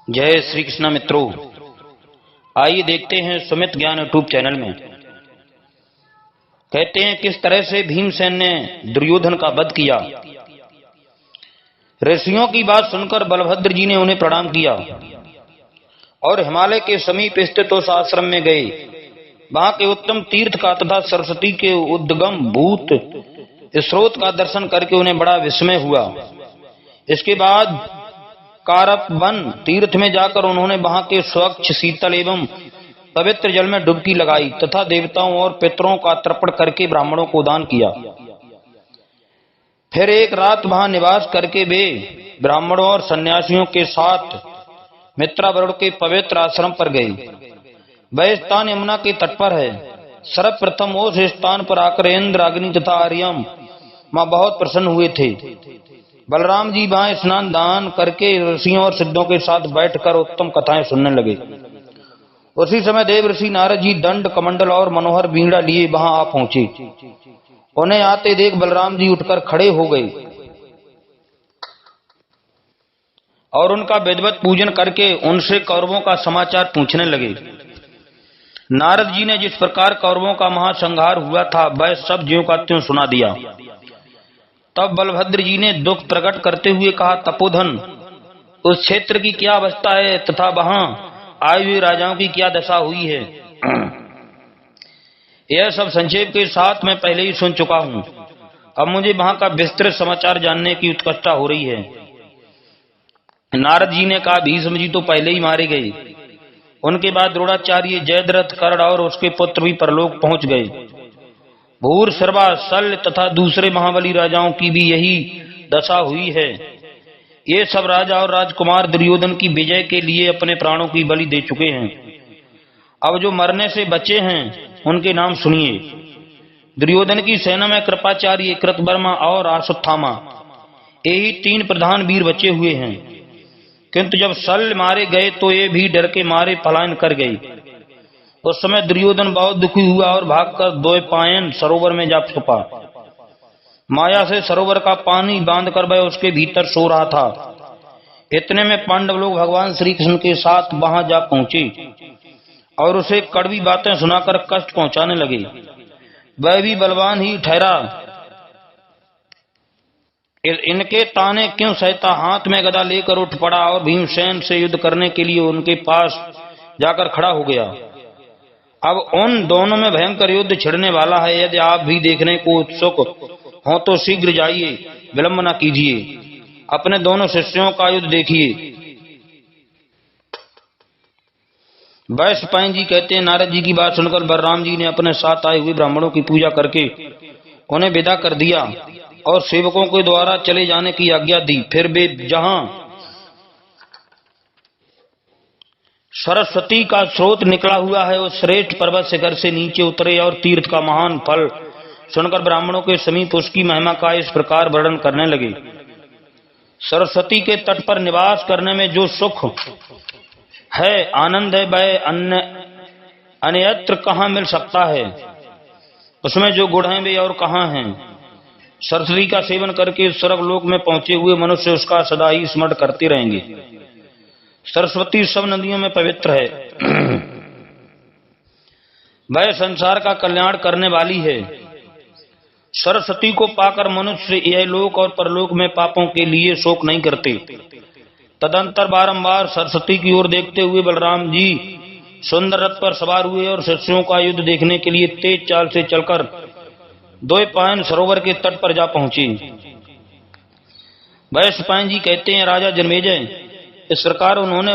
जय श्री कृष्ण मित्रों, आइए देखते हैं सुमित ज्ञान यूट्यूब चैनल में। कहते हैं किस तरह से भीमसेन ने दुर्योधन का वध किया। ऋषियों की बात सुनकर बलभद्र जी ने उन्हें प्रणाम किया और हिमालय के समीप स्थित उस आश्रम में गए। वहां के उत्तम तीर्थ का तथा सरस्वती के उद्गम भूत स्रोत का दर्शन करके उन्हें बड़ा विस्मय हुआ। इसके बाद कारप वन तीर्थ में जाकर उन्होंने वहां के स्वच्छ शीतल एवं पवित्र जल में डुबकी लगाई तथा देवताओं और पितरों का तर्पण करके ब्राह्मणों को दान किया। फिर एक रात वहां निवास करके वे ब्राह्मणों और सन्यासियों के साथ मित्रावरुण के पवित्र आश्रम पर गए। वह स्थान यमुना के तट पर है। सर्वप्रथम उस स्थान पर आकर इंद्र, अग्नि तथा आर्यम मां बहुत प्रसन्न हुए थे। बलराम जी वहां स्नान दान करके ऋषियों और सिद्धों के साथ बैठकर उत्तम कथाएं सुनने लगे। उसी समय देव ऋषि नारद जी दंड, कमंडल और मनोहर बीड़ा लिए वहां आ पहुंचे। उन्हें आते देख बलराम जी उठकर खड़े हो गए और उनका विधिवत पूजन करके उनसे कौरवों का समाचार पूछने लगे। नारद जी ने जिस प्रकार कौरवों का महासंहार हुआ था वह सब ज्यों का त्यों सुना दिया। तब बलभद्र जी ने दुख प्रकट करते हुए कहा, तपोधन, उस क्षेत्र की क्या अवस्था है तथा वहां आए हुए राजाओं की क्या दशा हुई है। यह सब संक्षेप के साथ मैं पहले ही सुन चुका हूं। अब मुझे वहां का विस्तृत समाचार जानने की उत्कंठा हो रही है। नारद जी ने कहा, भीष्म जी तो पहले ही मारे गए। उनके बाद द्रोणाचार्य, जयद्रथ, कर्ण और उसके पुत्र भी परलोक पहुंच गए। भूर, सर्वा, शल्य तथा दूसरे महाबली राजाओं की भी यही दशा हुई है। ये सब राजा और राजकुमार दुर्योधन की विजय के लिए अपने प्राणों की बलि दे चुके हैं। अब जो मरने से बचे हैं उनके नाम सुनिए। दुर्योधन की सेना में कृपाचार्य, कृतवर्मा और अश्वत्थामा, यही 3 प्रधान वीर बचे हुए हैं। किंतु जब शल्य मारे गए तो ये भी डर के मारे पलायन कर गए। उस समय दुर्योधन बहुत दुखी हुआ और भागकर द्वैपायन सरोवर में जा छुपा। माया से सरोवर का पानी बांधकर वह उसके भीतर सो रहा था। इतने में पांडव लोग भगवान श्री कृष्ण के साथ वहां जा पहुंचे और उसे कड़वी बातें सुनाकर कष्ट पहुंचाने लगे। वह भी बलवान ही ठहरा। इनके ताने क्यों सहता, हाथ में गदा लेकर उठ पड़ा और भीमसेन से युद्ध करने के लिए उनके पास जाकर खड़ा हो गया। अब उन दोनों में भयंकर युद्ध छिड़ने वाला है। यदि आप भी देखने को उत्सुक हो तो शीघ्र जाइए, विलंब न कीजिए। अपने दोनों शिष्यों का युद्ध देखिए। वैशंपायन जी कहते हैं, नारद जी की बात सुनकर बलराम जी ने अपने साथ आए हुए ब्राह्मणों की पूजा करके उन्हें विदा कर दिया और सेवकों के द्वारा चले जाने की आज्ञा दी। फिर वे जहां सरस्वती का स्रोत निकला हुआ है उस श्रेष्ठ पर्वत शिखर से नीचे उतरे और तीर्थ का महान फल सुनकर ब्राह्मणों के समीप उसकी महिमा का इस प्रकार वर्णन करने लगे। सरस्वती के तट पर निवास करने में जो सुख है, आनंद है, वह अन्यत्र कहां मिल सकता है। उसमें जो गुण हैं वे और कहां हैं। सरस्वती का सेवन करके स्वर्गलोक में पहुंचे हुए मनुष्य उसका सदा ही स्मरण करते रहेंगे। सरस्वती सब नदियों में पवित्र है। वह संसार का कल्याण करने वाली है। सरस्वती को पाकर मनुष्य यह लोक और परलोक में पापों के लिए शोक नहीं करते। तदंतर बारंबार सरस्वती की ओर देखते हुए बलराम जी सुंदर रथ पर सवार हुए और शिष्यों का युद्ध देखने के लिए तेज चाल से चलकर द्वैपायन सरोवर के तट पर जा पहुंचे। वैशंपायन जी कहते हैं, राजा जन्मेजय, इस प्रकार उन्होंने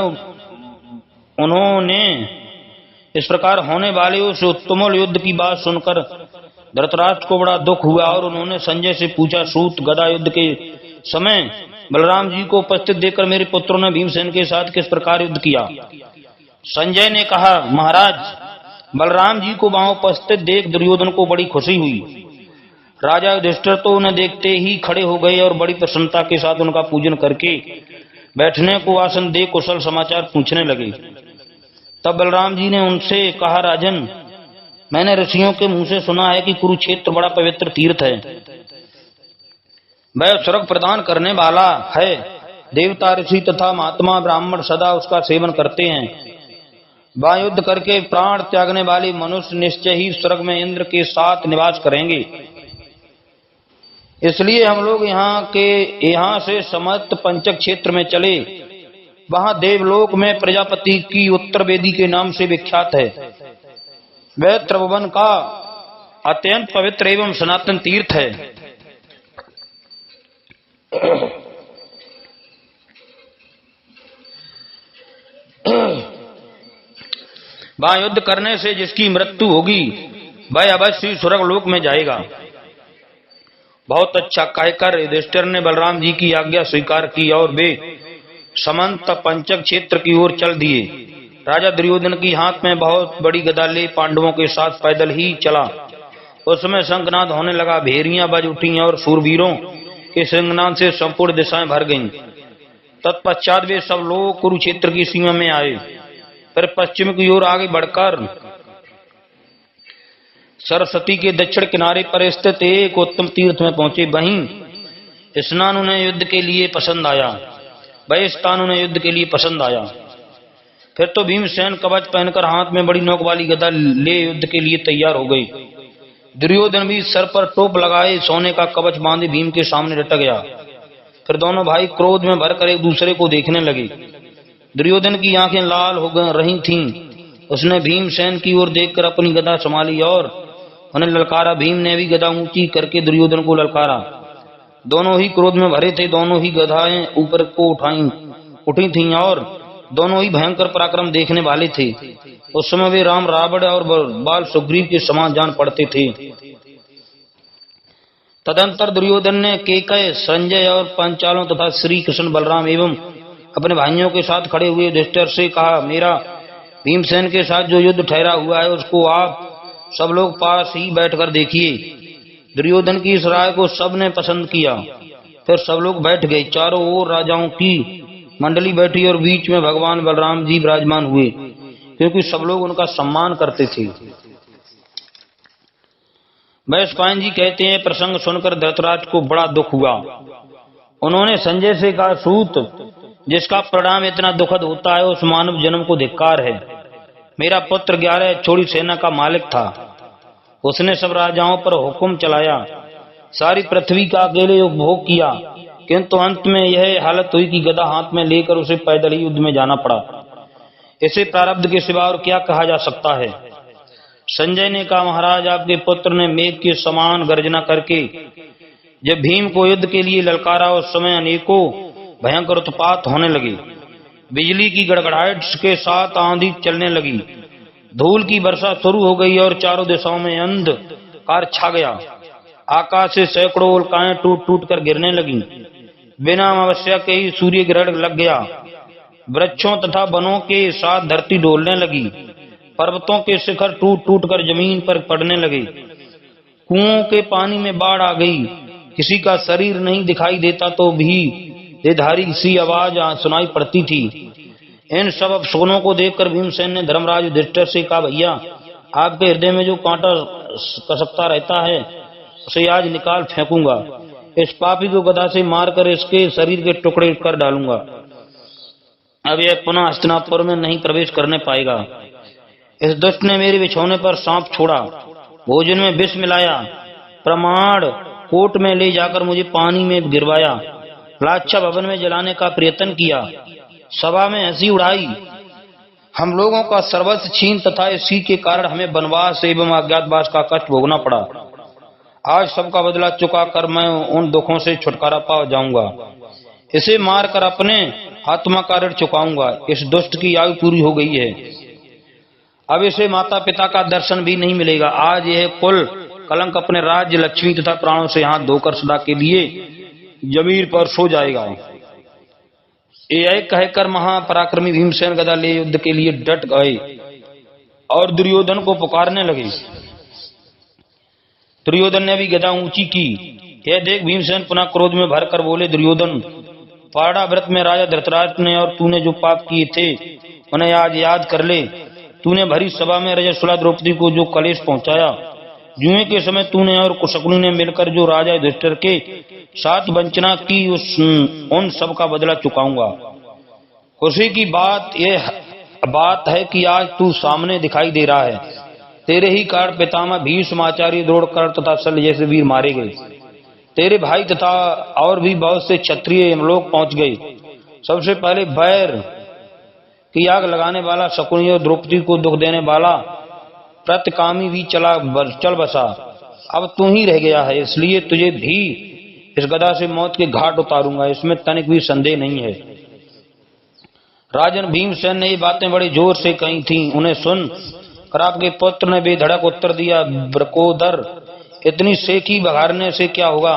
इस प्रकार होने वाले उस उत्तमोल युद्ध की बात सुनकर धृतराष्ट्र को बड़ा दुख हुआ और उन्होंने संजय से पूछा, सूत गदा युद्ध के समय बलराम जी को उपस्थित देखकर मेरे पुत्रों ने भीमसेन के साथ किस प्रकार युद्ध किया। संजय ने कहा, महाराज, बलराम जी को वहां उपस्थित देख दुर्योधन को बड़ी खुशी हुई। राजा युधिष्ठिर तो उन्हें देखते ही खड़े हो गए और बड़ी प्रसन्नता के साथ उनका पूजन करके बैठने को आसन दे कुशल समाचार पूछने लगे। तब बलराम जी ने उनसे कहा, राजन, मैंने ऋषियों के मुंह से सुना है कि कुरुक्षेत्र बड़ा पवित्र तीर्थ है। वह स्वर्ग प्रदान करने वाला है देवता, ऋषि तथा महात्मा ब्राह्मण सदा उसका सेवन करते हैं। वहाँ युद्ध करके प्राण त्यागने वाले मनुष्य निश्चय ही स्वर्ग में इंद्र के साथ निवास करेंगे। इसलिए हम लोग यहाँ से समस्त पंचक क्षेत्र में चले। वहाँ देवलोक में प्रजापति की उत्तर वेदी के नाम से विख्यात है। वह त्रिभुवन का अत्यंत पवित्र एवं सनातन तीर्थ है। वहाँ युद्ध करने से जिसकी मृत्यु होगी वह अवश्य स्वर्ग लोक में जाएगा। बहुत अच्छा कहकर युधिष्ठिर ने बलराम जी की आज्ञा स्वीकार की और वे समंत पंचक क्षेत्र की ओर चल दिए। राजा दुर्योधन की हाथ में बहुत बड़ी गदा ले पांडवों के साथ पैदल ही चला। उसमें शंखनाद होने लगा, भेरियां बज उठी और शूरवीरों के सिंहनाद से संपूर्ण दिशाएं भर गईं। तत्पश्चात वे सब लोग कुरुक्षेत्र की सीमा में आए। फिर पश्चिम की ओर आगे बढ़कर सरस्वती के दक्षिण किनारे पर स्थित एक उत्तम तीर्थ में पहुंचे। वहीं स्नान उन्हें युद्ध के लिए पसंद आया, वह स्थान उन्हें युद्ध के लिए पसंद आया। फिर तो भीमसेन कवच पहनकर हाथ में बड़ी नोक वाली गदा ले युद्ध के लिए तैयार हो गई। दुर्योधन भी सर पर टोप लगाए सोने का कवच बांधे भीम के सामने डट गया। फिर दोनों भाई क्रोध में भरकर एक दूसरे को देखने लगे। दुर्योधन की आंखें लाल हो रही थीं। उसने भीमसेन की ओर देखकर अपनी गदा संभाली और उन्हें ललकारा। भीम ने भी गदा ऊंची करके दुर्योधन को ललकारा। दोनों ही क्रोध में भरे थे। दोनों ही गदाएं ऊपर को उठी थीं और दोनों ही भयंकर पराक्रम देखने वाले थे। उस समय वे राम, रावण और बाल सुग्रीव के समान जान पड़ते थे। तदंतर दुर्योधन ने केकय, संजय और पांचालों तथा श्री कृष्ण, बलराम एवं अपने भाइयों के साथ खड़े हुए युधिष्ठिर से कहा, मेरा भीमसेन के साथ जो युद्ध ठहरा हुआ है उसको आप सब लोग पास ही बैठकर देखिए। दुर्योधन की इस राय को सबने पसंद किया। फिर सब लोग बैठ गए। चारों ओर राजाओं की मंडली बैठी और बीच में भगवान बलराम जी विराजमान हुए, क्योंकि सब लोग उनका सम्मान करते थे। वैशंपायन जी कहते हैं, प्रसंग सुनकर धृतराज को बड़ा दुख हुआ। उन्होंने संजय से कहा, सूत, जिसका परिणाम इतना दुखद होता है उस मानव जन्म को धिक्कार है। मेरा पुत्र 11 छोड़ी सेना का मालिक था। उसने सब राजाओं पर हुक्म चलाया, सारी पृथ्वी का अकेले उपभोग किया, किंतु अंत में यह हालत हुई कि गदा हाथ में लेकर उसे पैदल ही युद्ध में जाना पड़ा। इसे प्रारब्ध के सिवा और क्या कहा जा सकता है। संजय ने कहा, महाराज, आपके पुत्र ने मेघ के समान गर्जना करके जब भीम को युद्ध के लिए ललकारा उस समय अनेकों भयंकर उत्पात होने लगे। बिजली की गड़गड़ाहट के साथ आंधी चलने लगी, धूल की वर्षा शुरू हो गई और चारों दिशाओं में अंधकार छा गया। आकाश से सैकड़ों उल्काएं टूट टूट कर गिरने लगी। बिना अमावस्या के ही सूर्य ग्रहण लग गया। वृक्षों तथा वनों के साथ धरती डोलने लगी। पर्वतों के शिखर टूट टूट कर जमीन पर पड़ने लगे। कुओं के पानी में बाढ़ आ गई। किसी का शरीर नहीं दिखाई देता तो भी देधारी सी आवाज सुनाई पड़ती थी। इन सब अफसोनों को देखकर भीमसेन ने धर्मराज युधिष्ठिर से कहा, भैया, आपके हृदय में जो कांटा कसकता रहता है उसे आज निकाल फेंकूंगा। इस पापी को गदा से मारकर इसके शरीर के टुकड़े कर डालूंगा। अब यह पुनः हस्तिनापुर में नहीं प्रवेश करने पाएगा। इस दुष्ट ने मेरे बिछौने पर सांप छोड़ा, भोजन में विष मिलाया, प्रमाण कोट में ले जाकर मुझे पानी में गिरवाया, लाच्छा भवन में जलाने का प्रयत्न किया, सभा में हंसी उड़ाई, हम लोगों का सर्वस्व छीन तथा इसी के कारण हमें वनवास एवं अज्ञातवास का कष्ट भोगना पड़ा। आज सबका बदला चुका कर मैं उन दुखों से छुटकारा पा जाऊंगा। इसे मारकर अपने आत्मा का ऋण चुकाऊंगा। इस दुष्ट की आयु पूरी हो गई है। अब इसे माता पिता का दर्शन भी नहीं मिलेगा। आज यह कुल कलंक अपने राज्य, लक्ष्मी तथा प्राणों से हाथ धोकर सदा के लिए जमीन पर सो जाएगा। यह कहकर महापराक्रमी भीमसेन गदा ले युद्ध के लिए डट गए और दुर्योधन को पुकारने लगे। दुर्योधन ने भी गदा ऊंची की। यह देख भीमसेन पुनः क्रोध में भरकर बोले, दुर्योधन, पाड़ा व्रत में राजा धृतराष्ट्र ने और तूने जो पाप किए थे उन्हें आज याद कर ले। तूने भरी सभा में रजस्वला द्रौपदी को जो कलेश पहुंचाया, जुए के समय तूने और कुशकुनी ने मिलकर जो राजा युधिष्ठिर के साथ वंचना की उन सब का बदला चुकाऊंगा। खुशी की बात है कि आज तू सामने दिखाई दे रहा है। तेरे ही कारण पितामह भीष्म, आचार्य द्रोणकर्ण तथा शल्य जैसे वीर मारे गए। तेरे भाई तथा और भी बहुत से क्षत्रिय यमलोक पहुंच गए। सबसे पहले बैर की आग लगाने वाला शकुनी और द्रौपदी को दुख देने वाला प्रतिकामी भी चल बसा। अब तू ही रह गया है, इसलिए तुझे भी इस गदा से मौत के घाट उतारूंगा, इसमें तनिक भी संदेह नहीं है। राजन भीमसेन ने ये बातें बड़े जोर से कही थीं। उन्हें सुन कर आपके पुत्र ने बेधड़क उत्तर दिया, ब्रकोदर, इतनी सेकी बघारने से क्या होगा?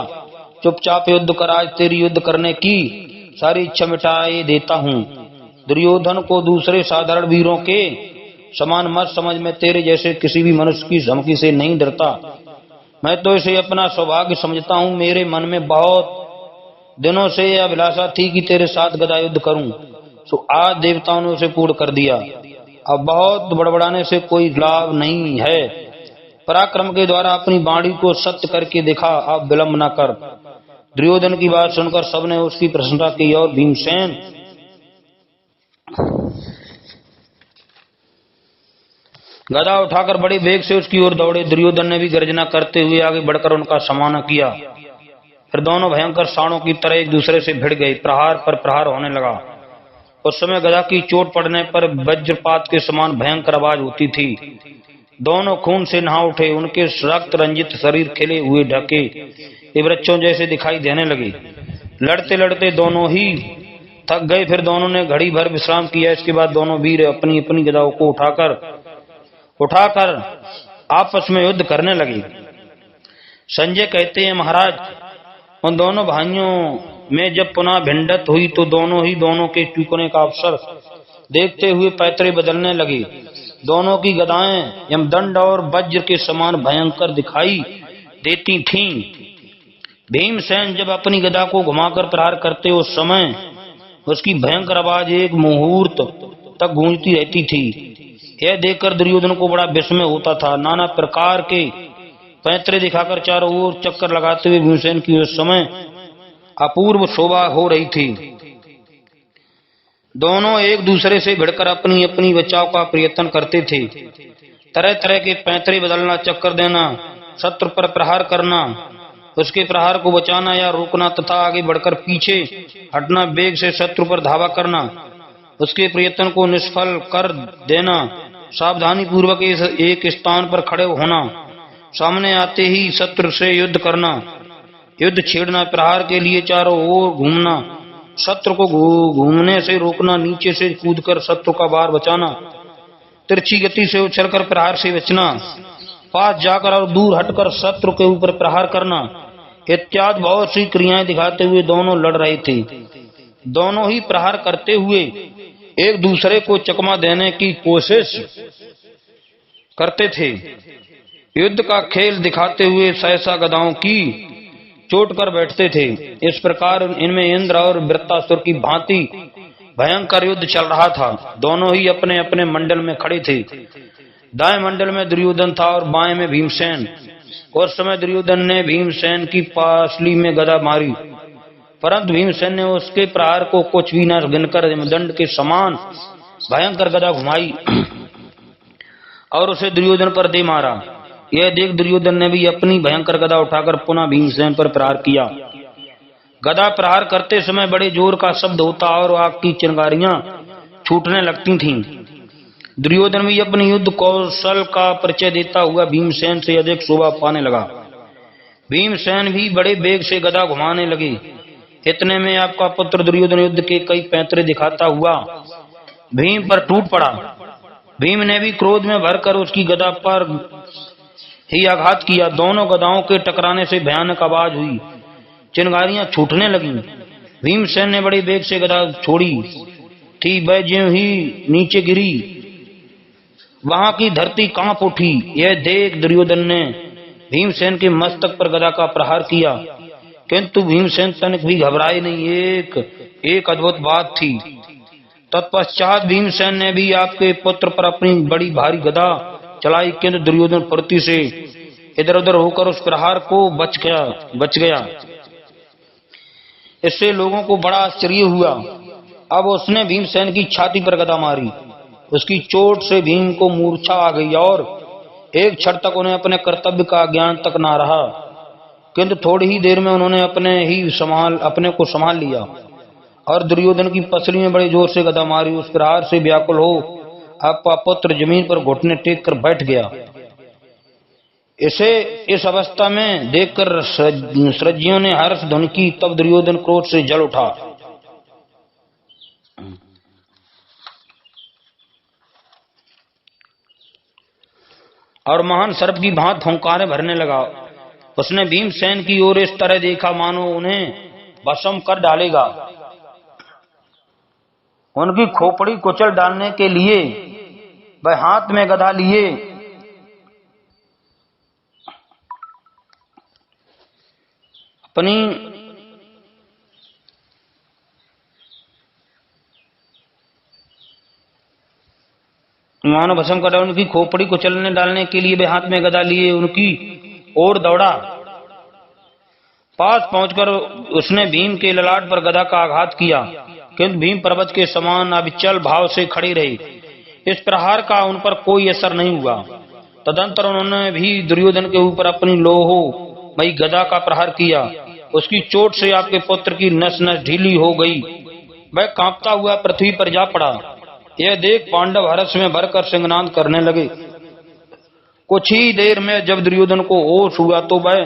चुपचाप युद्ध कर, आज तेरी युद्ध करने की सारी इच्छा मिटाए देता हूँ। दुर्योधन को दूसरे साधारण वीरों के समान मत समझ, में तेरे जैसे किसी भी मनुष्य की धमकी से नहीं डरता। मैं तो इसे अपना सौभाग्य समझता हूँ। मेरे मन में बहुत दिनों से यह अभिलाषा थी कि तेरे साथ गदा युद्ध करूं, सो आज देवताओं ने उसे पूर्ण कर दिया। अब बहुत बड़बड़ाने से कोई लाभ नहीं है। पराक्रम के द्वारा अपनी वाणी को सत्य करके दिखा, अब विलंब न कर। दुर्योधन की बात सुनकर सबने उसकी प्रशंसा की और भीमसेन गदा उठाकर बड़े वेग से उसकी ओर दौड़े। दुर्योधन ने भी गर्जना करते हुए आगे बढ़कर उनका सामना किया। फिर दोनों भयंकर साणों की तरह एक दूसरे से भिड़ गए। प्रहार पर प्रहार होने लगा। उस समय गदा की चोट पड़ने पर वज्रपात के समान भयंकर आवाज होती थी। दोनों खून से नहा उठे। उनके रक्त रंजित शरीर खिले हुए ढके वृक्षों जैसे दिखाई देने लगे। लड़ते लड़ते दोनों ही थक गए। फिर दोनों ने घड़ी भर विश्राम किया। इसके बाद दोनों वीर अपनी अपनी गदाओं को उठाकर आपस में युद्ध करने लगे। संजय कहते हैं, महाराज, उन दोनों भाइयों में जब पुनः भिड़ंत हुई तो दोनों के चूकने का अवसर देखते हुए पैतरे बदलने लगे। दोनों की गदाएं यमदंड और वज्र के समान भयंकर दिखाई देती थीं। भीमसेन जब अपनी गदा को घुमाकर प्रहार करते उस समय उसकी भयंकर आवाज एक मुहूर्त तक गूंजती रहती थी। यह देखकर दुर्योधन को बड़ा विस्मय होता था। नाना प्रकार के पैतरे दिखाकर चारों ओर चक्कर लगाते हुए भीमसेन की उस समय अपूर्व शोभा हो रही थी। दोनों एक दूसरे से भिड़कर अपनी अपनी बचाव का प्रयत्न करते थे। तरह तरह के पैतरे बदलना, चक्कर देना, शत्रु पर प्रहार करना, उसके प्रहार को बचाना या रोकना तथा आगे बढ़कर पीछे हटना, वेग से शत्रु पर धावा करना, उसके प्रयत्न को निष्फल कर देना, सावधानी पूर्वक एक स्थान पर खड़े होना, सामने आते ही शत्रु से युद्ध करना, युद्ध छेड़ना, प्रहार के लिए चारों ओर घूमना, शत्रु को घूमने से रोकना, नीचे से कूदकर शत्रु का वार बचाना, तिरछी गति से उछलकर प्रहार से बचना, पास जाकर और दूर हटकर शत्रु के ऊपर प्रहार करना, इत्यादि बहुत सी क्रियाएं दिखाते हुए दोनों लड़ रहे थे। दोनों ही प्रहार करते हुए एक दूसरे को चकमा देने की कोशिश करते थे। युद्ध का खेल दिखाते हुए सहसा गदाओं की चोट कर बैठते थे। इस प्रकार इनमें इंद्र और वृत्तासुर की भांति भयंकर युद्ध चल रहा था। दोनों ही अपने अपने मंडल में खड़े थे। दाएं मंडल में दुर्योधन था और बाएं में भीमसेन। उस समय दुर्योधन ने भीमसेन की पासली में गदा मारी, परंतु भीमसेन ने उसके प्रहार को कुछ भी न गिनकर दंड के समान भयंकर गदा घुमाई और उसे दुर्योधन पर दे मारा। यह देख दुर्योधन ने भी अपनी भयंकर गदा उठाकर पुनः भीमसेन पर प्रहार किया। गदा प्रहार करते समय बड़े जोर का शब्द होता और आग की चिंगारियां छूटने लगती थीं। दुर्योधन भी अपनी युद्ध कौशल का परिचय देता हुआ भीमसेन से अधिक शोभा पाने लगा। भीमसेन भी बड़े वेग से गदा घुमाने लगे। इतने में आपका पुत्र दुर्योधन युद्ध के कई पैतरे दिखाता हुआ भीम पर टूट पड़ा। भीम ने भी क्रोध में भरकर उसकी गदा पर ही आघात किया। दोनों गदाओं के टकराने से भयानक आवाज हुई, चिंगारियां छूटने लगीं। भीमसेन ने बड़े वेग से गदा छोड़ी थी, वह ज्यों ही नीचे गिरी वहां की धरती कांप उठी। यह देख दुर्योधन ने भीमसेन के मस्तक पर गदा का प्रहार किया, किंतु भीमसेन तनिक भी घबराए नहीं। एक अद्भुत बात थी। तत्पश्चात भीमसेन ने भी आपके पुत्र पर अपनी बड़ी भारी गदा चलाई, किंतु दुर्योधन फुर्ती से इधर उधर होकर उस प्रहार को बच गया। इससे लोगों को बड़ा आश्चर्य हुआ। अब उसने भीमसेन की छाती पर गदा मारी। उसकी चोट से भीम को मूर्छा आ गई और एक क्षण तक उन्हें अपने कर्तव्य का ज्ञान तक ना रहा, किंतु थोड़ी ही देर में उन्होंने अपने को संभाल लिया और दुर्योधन की पसली में बड़े जोर से गदा मारी। उस प्रहार से व्याकुल हो आपका पुत्र जमीन पर घुटने टेक कर बैठ गया। इसे इस अवस्था में देखकर सृजियों ने हर्ष ध्वनि की। तब दुर्योधन क्रोध से जल उठा और महान सर्प की भांति हुंकारें भरने लगा। उसने भीमसेन की ओर इस तरह देखा मानो उन्हें भस्म कर डालेगा। उनकी खोपड़ी कुचल डालने के लिए वह हाथ में गदा लिए अपनी मानो भस्म कर उनकी खोपड़ी को चलने डालने के लिए वे हाथ में गदा लिए उनकी ओर दौड़ा। पास पहुंचकर उसने भीम के ललाट पर गदा का आघात किया, किंतु भीम पर्वत के समान अविचल भाव से खड़े रहे। इस प्रहार का उन पर कोई असर नहीं हुआ। तदंतर उन्होंने भी दुर्योधन के ऊपर अपनी लोहो मई गदा का प्रहार किया। उसकी चोट से आपके पुत्र की नस नस ढीली हो गई। वह कांपता हुआ पृथ्वी पर जा पड़ा। यह देख पांडव हर्ष में भरकर सिंहनाद करने लगे। कुछ ही देर में जब दुर्योधन को होश हुआ तो वह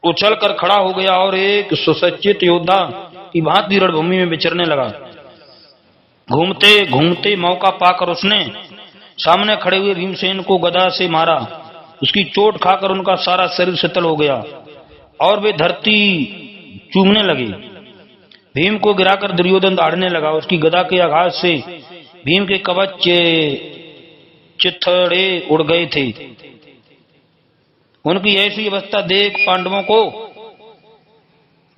उछल कर खड़ा हो गया और एक सुसज्जित योद्धा की भांति रणभूमि में विचरने लगा। घूमते घूमते मौका पाकर उसने सामने खड़े हुए भीमसेन को गदा से मारा। उसकी चोट खाकर उनका सारा शरीर शीतल हो गया और वे धरती चूमने लगे। भीम को गिराकर दुर्योधन दौड़ने लगा। उसकी गदा के आघात से भीम के कवच चिथड़े उड़ गए थे। उनकी ऐसी अवस्था देख पांडवों को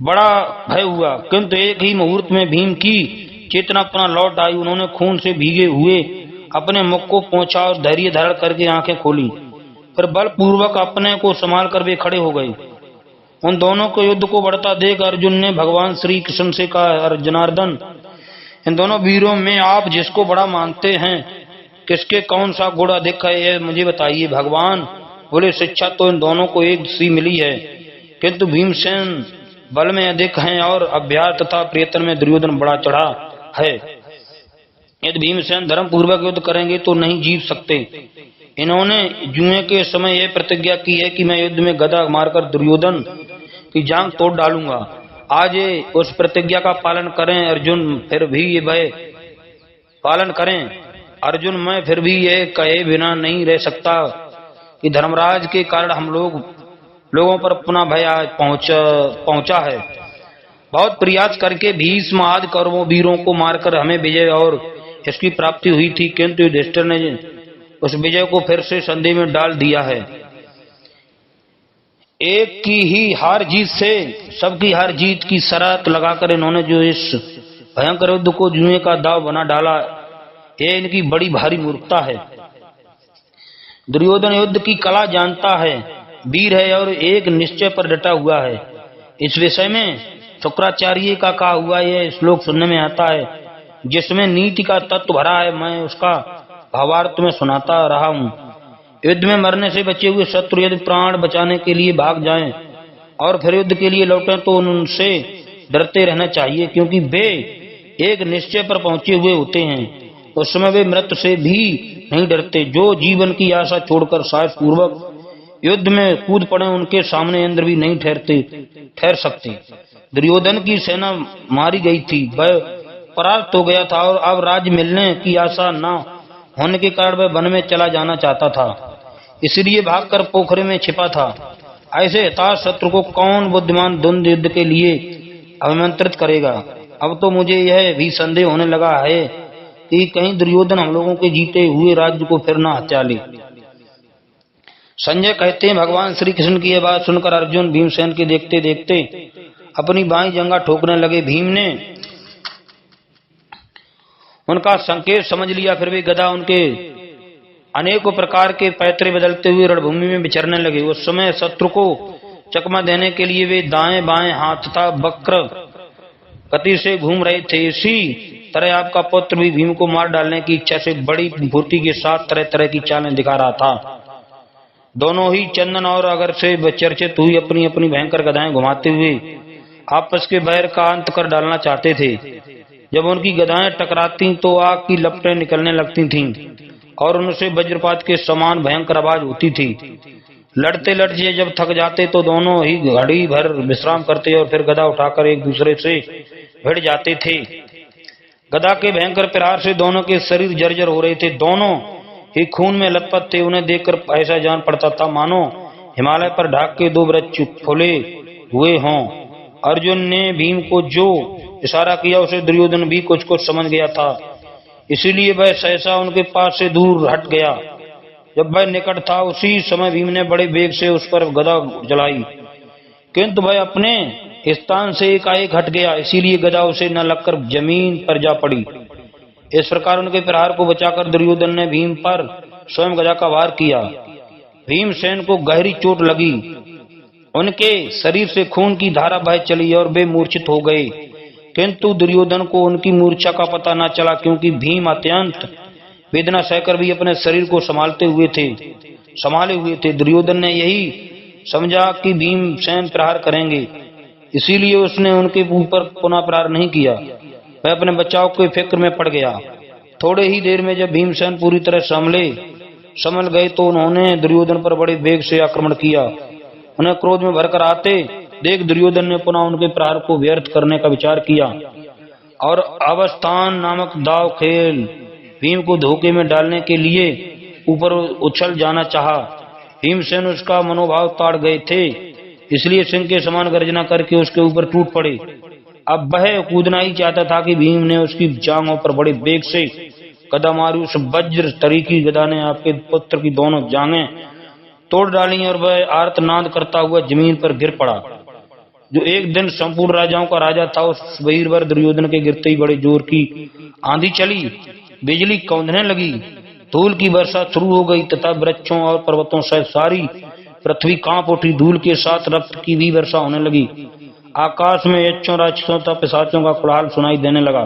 बड़ा भय हुआ, किंतु एक ही मुहूर्त में भीम की चेतना पुनः लौट आई। उन्होंने खून से भीगे हुए अपने मुख को पोंछा और धैर्य धारण करके आंखें खोली। फिर बलपूर्वक अपने को संभाल कर वे खड़े हो गए। उन दोनों को युद्ध को बढ़ता देख अर्जुन ने भगवान श्री कृष्ण से कहा, जनार्दन, इन दोनों वीरों में आप जिसको बड़ा मानते हैं, किसके कौन सा गुण अधिक है यह मुझे बताइए। भगवान बोले, शिक्षा तो इन दोनों को एक सी मिली है, किंतु भीमसेन बल में अधिक हैं और अभ्यास तथा प्रयत्न में दुर्योधन बड़ा चढ़ा है। यदि भीमसेन धर्म पूर्वक युद्ध करेंगे तो नहीं जीत सकते। इन्होंने जुए के समय यह प्रतिज्ञा की है कि मैं युद्ध में गदा मारकर दुर्योधन की जांग तोड़ डालूंगा। आज ये उस प्रतिज्ञा का पालन करें। अर्जुन फिर भी ये भय पालन करें। अर्जुन मैं फिर भी ये कहे बिना नहीं रह सकता कि धर्मराज के कारण हम लोगों पर अपना भय आज पहुंचा है। बहुत प्रयास करके भीष्म आदि कौरवों वीरों को मारकर हमें विजय और इसकी प्राप्ति हुई थी, किंतु युधिष्ठिर ने उस विजय को फिर से संदेह में डाल दिया है। एक की ही हार जीत से सबकी हार जीत की शर्त लगाकर इन्होंने जो इस भयंकर युद्ध को जुए का दाव बना डाला, यह इनकी बड़ी भारी मूर्खता है। दुर्योधन युद्ध की कला जानता है, वीर है और एक निश्चय पर डटा हुआ है। इस विषय में शुक्राचार्य का कहा हुआ यह श्लोक सुनने में आता है, जिसमें नीति का तत्व भरा है। मैं उसका भावार्थ में सुनाता रहा हूं। युद्ध में मरने से बचे हुए शत्रु यदि प्राण बचाने के लिए भाग जाएं और फिर युद्ध के लिए लौटें तो उनसे डरते रहना चाहिए, क्योंकि वे एक निश्चय पर पहुंचे हुए होते हैं। उस समय वे मृत्यु से भी नहीं डरते। जो जीवन की आशा छोड़कर साहस पूर्वक युद्ध में कूद पड़े, उनके सामने इंद्र भी नहीं ठहर सकते। दुर्योधन की सेना मारी गई थी, वह परास्त हो गया था और अब राज्य मिलने की आशा न होने के कारण वह वन में चला जाना चाहता था, इसलिए भागकर पोखरे में छिपा था। ऐसे हताश शत्रु को कौन बुद्धिमान द्वंद्व युद्ध के लिए आमंत्रित करेगा। अब तो मुझे यह भी संदेह होने लगा है कि कहीं दुर्योधन हम लोगों के जीते हुए राज्य को फिर न हत्या ले। संजय कहते हैं, भगवान श्री कृष्ण की यह बात सुनकर अर्जुन भीमसेन के देखते देखते अपनी बाईं जंगा ठोकने लगे। भीम ने उनका संकेत समझ लिया, फिर भी गदा उनके अनेकों प्रकार के पैतरे बदलते हुए रणभूमि में विचरने लगे। उस समय शत्रु को चकमा देने के लिए वे दाएं बाएं हाथ तथा वक्र गति से घूम रहे थे। इसी तरह आपका पुत्र भी भीम को मार डालने की इच्छा से बड़ी फुर्ती के साथ तरह तरह की चालें दिखा रहा था। दोनों ही चंदन और अगर से चर्चित हुई अपनी अपनी भयंकर गदाएं घुमाते हुए आपस के बैर का अंत कर डालना चाहते थे। जब उनकी गदाएं टकराती तो आग की लपटें निकलने लगती थीं और उनसे वज्रपात के समान भयंकर आवाज होती थी। लड़ते लड़ते जब थक जाते तो दोनों ही घड़ी भर विश्राम करते और फिर गदा उठाकर एक दूसरे से भिड़ जाते थे। गदा के भयंकर प्रहार से दोनों के शरीर जर्जर हो रहे थे। दोनों ही खून में लथपथ थे। उन्हें देखकर ऐसा जान पड़ता था मानो हिमालय पर ढाक के दो वृक्ष फूले हुए हों। अर्जुन ने भीम को जो इशारा किया उसे दुर्योधन भी कुछ कुछ समझ गया था, इसीलिए वह सहसा उनके पास से दूर हट गया। जब वह निकट था उसी समय भीम ने बड़े वेग से उस पर गदा चलाई, किंतु वह अपने स्थान से एकाएक हट गया, इसीलिए गदा उसे न लगकर जमीन पर जा पड़ी। इस प्रकार उनके प्रहार को बचाकर दुर्योधन ने भीम पर स्वयं गदा का वार किया। भीमसेन को गहरी चोट लगी, उनके शरीर से खून की धारा बह चली और वे मूर्छित हो गए, किंतु दुर्योधन को उनकी मूर्छा का पता न चला, क्योंकि भीम अत्यंत वेदना सहकर भी अपने शरीर को संभाले हुए थे। दुर्योधन ने यही समझा कि भीमसेन प्रहार करेंगे, इसीलिए उसने उनके ऊपर पुनः प्रहार नहीं किया। वह अपने बचाव के फिक्र में पड़ गया। थोड़े ही देर में जब भीमसेन पूरी तरह संभल गए तो उन्होंने दुर्योधन पर बड़े वेग से आक्रमण किया। उन्हें क्रोध में भरकर आते देख दुर्योधन ने पुनः उनके प्रहार को व्यर्थ करने का विचार किया और अवस्थान नामक दाव खेल भीम को धोखे में डालने के लिए ऊपर उछल जाना चाहा। भीमसेन उसका मनोभाव ताड़ गए थे, इसलिए सिंह के समान गर्जना करके उसके ऊपर टूट पड़े। अब वह कूदना ही चाहता था कि भीम ने उसकी जांघों पर बड़े वेग से गदा मारी। उस वज्र तरीकी गदा ने आपके पुत्र की दोनों जांघें तोड़ डाली और वह आर्तनाद करता हुआ जमीन पर गिर पड़ा। जो एक दिन संपूर्ण राजाओं का राजा था, उस वीरवर दुर्योधन के गिरते ही बड़े जोर की आंधी चली, बिजली कौंधने लगी, धूल की वर्षा शुरू हो गई तथा वृक्षों और पर्वतों से सारी पृथ्वी कांप उठी। धूल के साथ रक्त की भी वर्षा होने लगी। आकाश में यक्षों राक्षसों तथा पिशाचों का कोलाहल सुनाई देने लगा।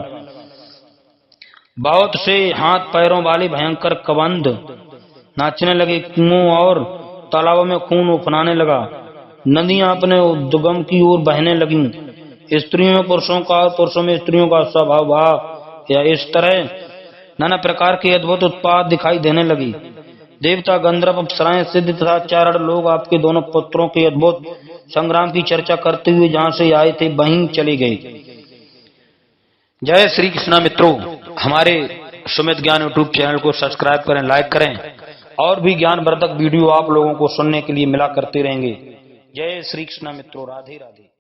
बहुत से हाथ पैरों वाले भयंकर कबंध नाचने लगे। कुओं और तालाबों में खून उफनाने लगा। नदियां अपने उद्गम की ओर बहने लगीं। स्त्रियों में पुरुषों का और पुरुषों में स्त्रियों का स्वभाव भाव या इस तरह नाना प्रकार के अद्भुत उत्पाद दिखाई देने लगी। देवता, गंधर्व, अप्सराएं, सिद्ध तथा चारण लोग आपके दोनों पुत्रों के अद्भुत संग्राम की चर्चा करते हुए जहां से आए थे वहीं चले गए। जय श्री कृष्णा मित्रों, हमारे सुमित ज्ञान यूट्यूब चैनल को सब्सक्राइब करें, लाइक करें और भी ज्ञानवर्धक वीडियो आप लोगों को सुनने के लिए मिला करते रहेंगे। जय श्री कृष्णा मित्रों, राधे राधे।